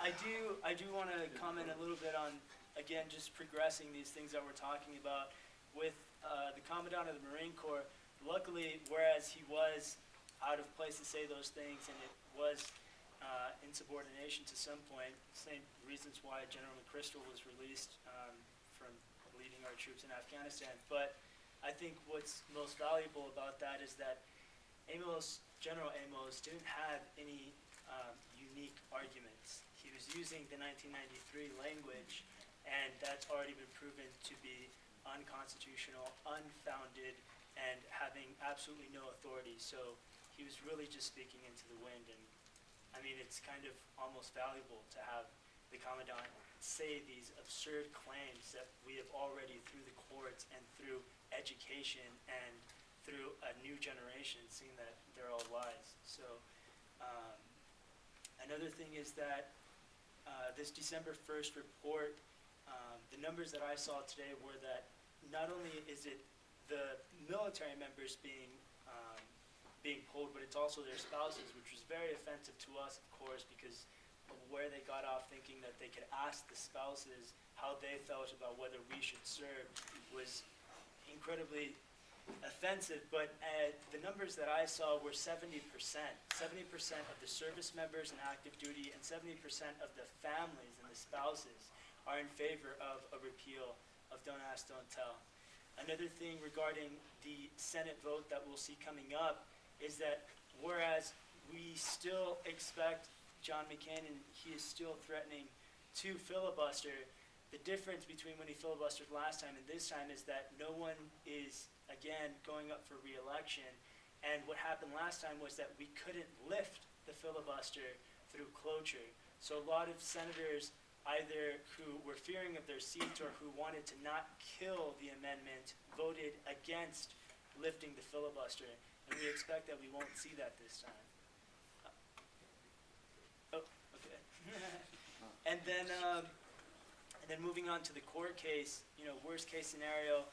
I do want to comment a little bit on, again, just progressing these things that we're talking about with the Commandant of the Marine Corps. Luckily, whereas he was out of place to say those things, and it was insubordination to some point, same reasons why General McChrystal was released from leading our troops in Afghanistan. But I think what's most valuable about that is that General Amos didn't have any unique arguments. He was using the 1993 language, and that's already been proven to be unconstitutional, unfounded, and having absolutely no authority. So he was really just speaking into the wind. And I mean, it's kind of almost valuable to have the Commandant say these absurd claims that we have already, through the courts and through education and through a new generation, seen that they're all lies. So another thing is that this December 1st report, the numbers that I saw today were that not only is it the military members being pulled, but it's also their spouses, which was very offensive to us, of course, because of where they got off thinking that they could ask the spouses how they felt about whether we should serve was incredibly offensive. But the numbers that I saw were 70%. 70% of the service members in active duty and 70% of the families and the spouses are in favor of a repeal of Don't Ask, Don't Tell. Another thing regarding the Senate vote that we'll see coming up is that whereas we still expect John McCain, and he is still threatening to filibuster, the difference between when he filibustered last time and this time is that no one is, again, going up for re-election. And what happened last time was that we couldn't lift the filibuster through cloture. So a lot of senators, either who were fearing of their seats or who wanted to not kill the amendment, voted against lifting the filibuster. And we expect that we won't see that this time. Oh, okay. And then moving on to the court case, worst case scenario.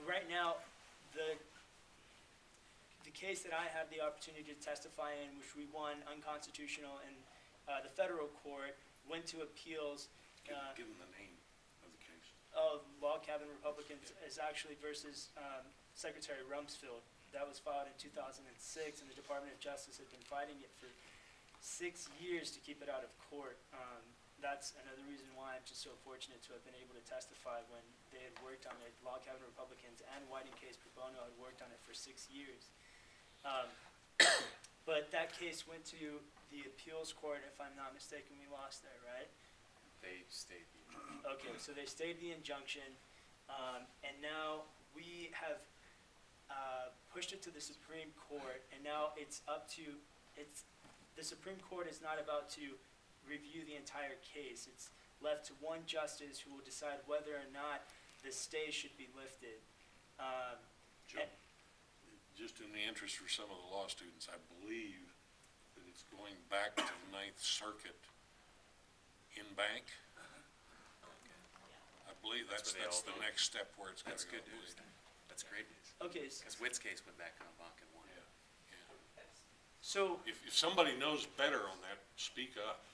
Right now, the case that I had the opportunity to testify in, which we won unconstitutional in the federal court, went to appeals. Give them the name of the case. Log Cabin Republicans is actually versus Secretary Rumsfeld. That was filed in 2006, and the Department of Justice had been fighting it for 6 years to keep it out of court. That's another reason why I'm just so fortunate to have been able to testify when they had worked on it. Log Cabin Republicans and Whiting Case Pro Bono had worked on it for 6 years. But that case went to the appeals court. If I'm not mistaken, we lost there, right? They stayed the injunction. Okay, so they stayed the injunction, and now we have pushed it to the Supreme Court, and now it's up to, the Supreme Court is not about to review the entire case. It's left to one justice who will decide whether or not the stay should be lifted. Joe, just in the interest for some of the law students, I believe that it's going back to the Ninth Circuit in bank. I believe that's the next step where it's going to go. That's good news. That's great news. Okay. Because Witt's case went back on bank and won. Yeah. So if somebody knows better on that, speak up.